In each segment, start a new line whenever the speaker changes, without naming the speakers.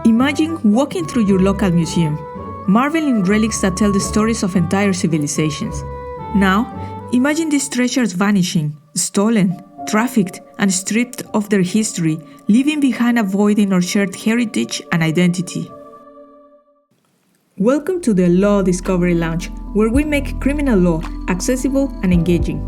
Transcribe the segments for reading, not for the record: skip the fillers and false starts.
Imagine walking through your local museum, marveling relics that tell the stories of entire civilizations. Now, imagine these treasures vanishing, stolen, trafficked, and stripped of their history, leaving behind a void in our shared heritage and identity. Welcome to the Law Discovery Lounge, where we make criminal law accessible and engaging.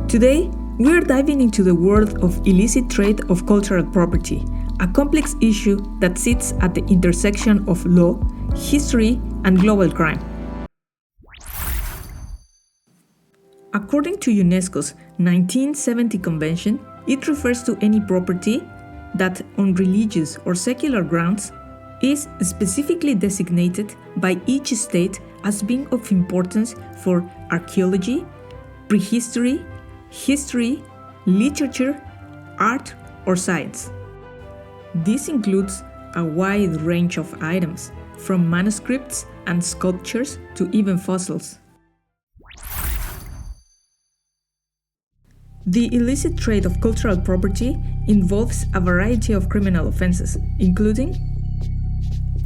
Today, we are diving into the world of illicit trade of cultural property, a complex issue that sits at the intersection of law, history, and global crime. According to UNESCO's 1970 convention, it refers to any property that, on religious or secular grounds, is specifically designated by each state as being of importance for archaeology, prehistory, history, literature, art, or science. This includes a wide range of items, from manuscripts and sculptures to even fossils. The illicit trade of cultural property involves a variety of criminal offenses, including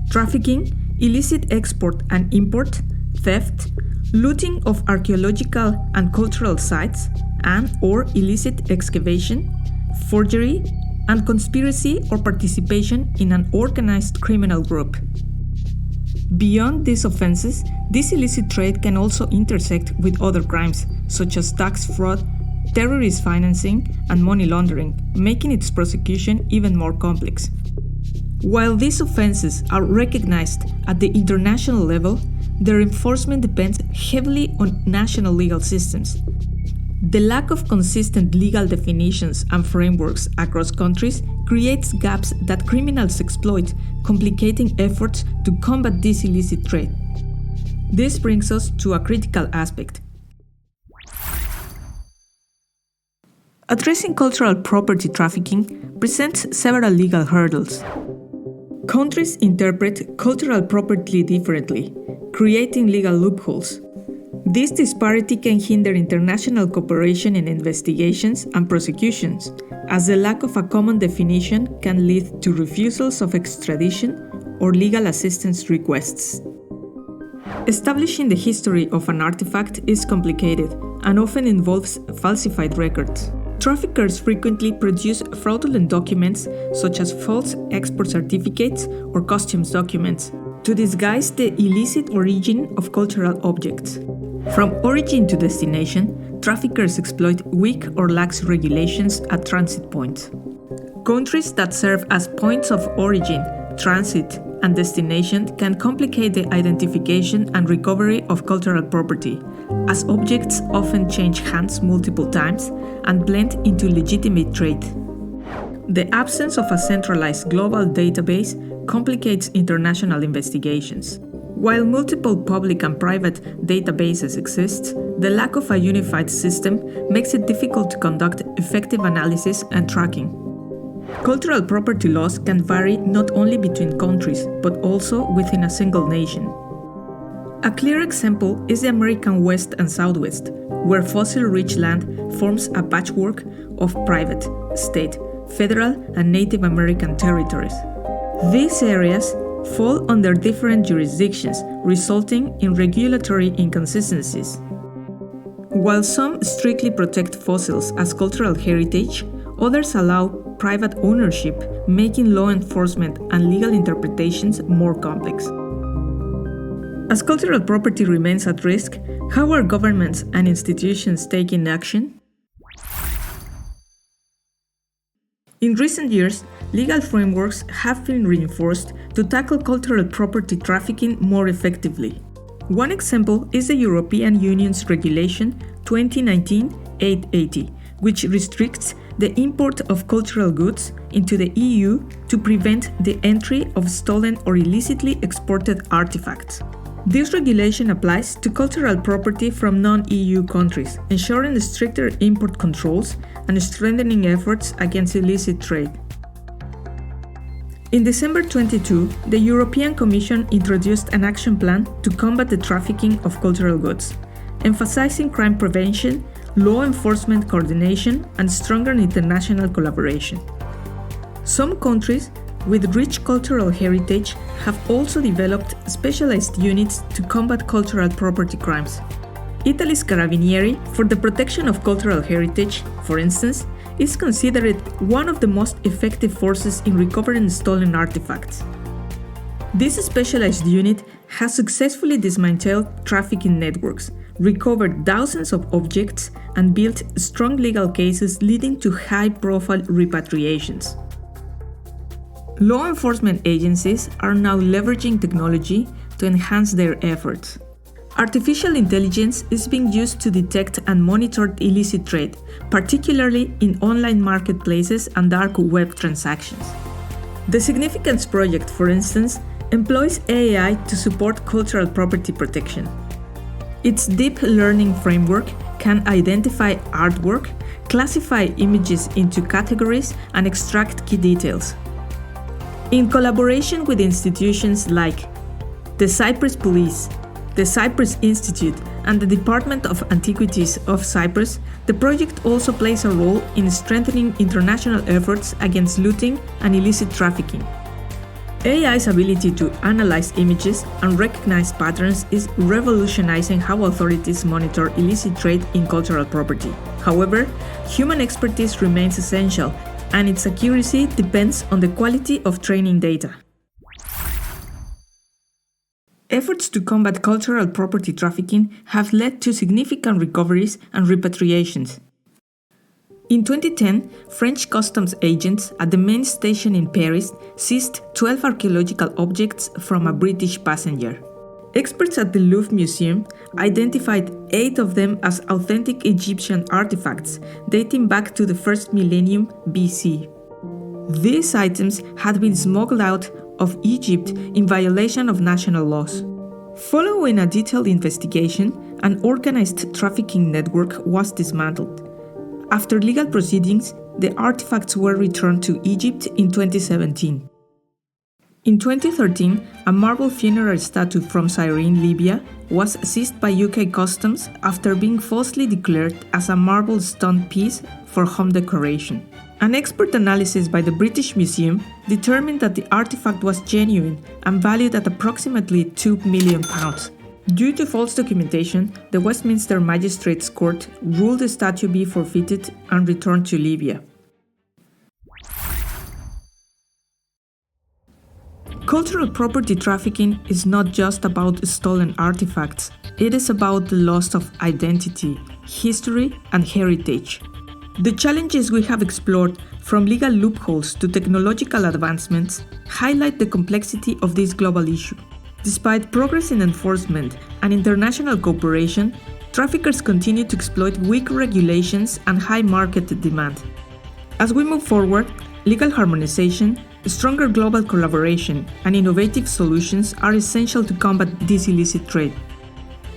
trafficking, illicit export and import, theft, looting of archaeological and cultural sites, and/or illicit excavation, forgery, and conspiracy or participation in an organized criminal group. Beyond these offenses, this illicit trade can also intersect with other crimes, such as tax fraud, terrorist financing, and money laundering, making its prosecution even more complex. While these offenses are recognized at the international level, their enforcement depends heavily on national legal systems. The lack of consistent legal definitions and frameworks across countries creates gaps that criminals exploit, complicating efforts to combat this illicit trade. This brings us to a critical aspect. Addressing cultural property trafficking presents several legal hurdles. Countries interpret cultural property differently, creating legal loopholes. This disparity can hinder international cooperation in investigations and prosecutions, as the lack of a common definition can lead to refusals of extradition or legal assistance requests. Establishing the history of an artifact is complicated and often involves falsified records. Traffickers frequently produce fraudulent documents, such as false export certificates or customs documents, to disguise the illicit origin of cultural objects. From origin to destination, traffickers exploit weak or lax regulations at transit points. Countries that serve as points of origin, transit, and destination can complicate the identification and recovery of cultural property, as objects often change hands multiple times and blend into legitimate trade. The absence of a centralized global database complicates international investigations. While multiple public and private databases exist, the lack of a unified system makes it difficult to conduct effective analysis and tracking. Cultural property laws can vary not only between countries, but also within a single nation. A clear example is the American West and Southwest, where fossil-rich land forms a patchwork of private, state, federal, and Native American territories. These areas fall under different jurisdictions, resulting in regulatory inconsistencies. While some strictly protect fossils as cultural heritage, others allow private ownership, making law enforcement and legal interpretations more complex. As cultural property remains at risk, how are governments and institutions taking action? In recent years, legal frameworks have been reinforced to tackle cultural property trafficking more effectively. One example is the European Union's Regulation 2019/880, which restricts the import of cultural goods into the EU to prevent the entry of stolen or illicitly exported artifacts. This regulation applies to cultural property from non-EU countries, ensuring stricter import controls and strengthening efforts against illicit trade. In December 2022, the European Commission introduced an action plan to combat the trafficking of cultural goods, emphasizing crime prevention, law enforcement coordination, and stronger international collaboration. Some countries with rich cultural heritage have also developed specialized units to combat cultural property crimes. Italy's Carabinieri, for the protection of cultural heritage, for instance, is considered one of the most effective forces in recovering stolen artifacts. This specialized unit has successfully dismantled trafficking networks, recovered thousands of objects, and built strong legal cases leading to high-profile repatriations. Law enforcement agencies are now leveraging technology to enhance their efforts. Artificial intelligence is being used to detect and monitor illicit trade, particularly in online marketplaces and dark web transactions. The Significance Project, for instance, employs AI to support cultural property protection. Its deep learning framework can identify artwork, classify images into categories, and extract key details. In collaboration with institutions like the Cyprus Police, the Cyprus Institute, and the Department of Antiquities of Cyprus, the project also plays a role in strengthening international efforts against looting and illicit trafficking. AI's ability to analyze images and recognize patterns is revolutionizing how authorities monitor illicit trade in cultural property. However, human expertise remains essential, and its accuracy depends on the quality of training data. Efforts to combat cultural property trafficking have led to significant recoveries and repatriations. In 2010, French customs agents at the main station in Paris seized 12 archaeological objects from a British passenger. Experts at the Louvre Museum identified 8 of them as authentic Egyptian artifacts dating back to the first millennium BC. These items had been smuggled out of Egypt in violation of national laws. Following a detailed investigation, an organized trafficking network was dismantled. After legal proceedings, the artifacts were returned to Egypt in 2017. In 2013, a marble funerary statue from Cyrene, Libya, was seized by UK Customs after being falsely declared as a marble stone piece for home decoration. An expert analysis by the British Museum determined that the artifact was genuine and valued at approximately £2 million. Due to false documentation, the Westminster Magistrates' Court ruled the statue be forfeited and returned to Libya. Cultural property trafficking is not just about stolen artifacts. It is about the loss of identity, history, and heritage. The challenges we have explored, from legal loopholes to technological advancements, highlight the complexity of this global issue. Despite progress in enforcement and international cooperation, traffickers continue to exploit weak regulations and high market demand. As we move forward, legal harmonization, stronger global collaboration, and innovative solutions are essential to combat this illicit trade.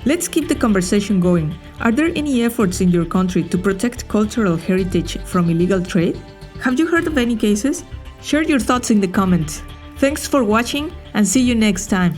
Let's keep the conversation going. Are there any efforts in your country to protect cultural heritage from illegal trade? Have you heard of any cases? Share your thoughts in the comments. Thanks for watching, and see you next time.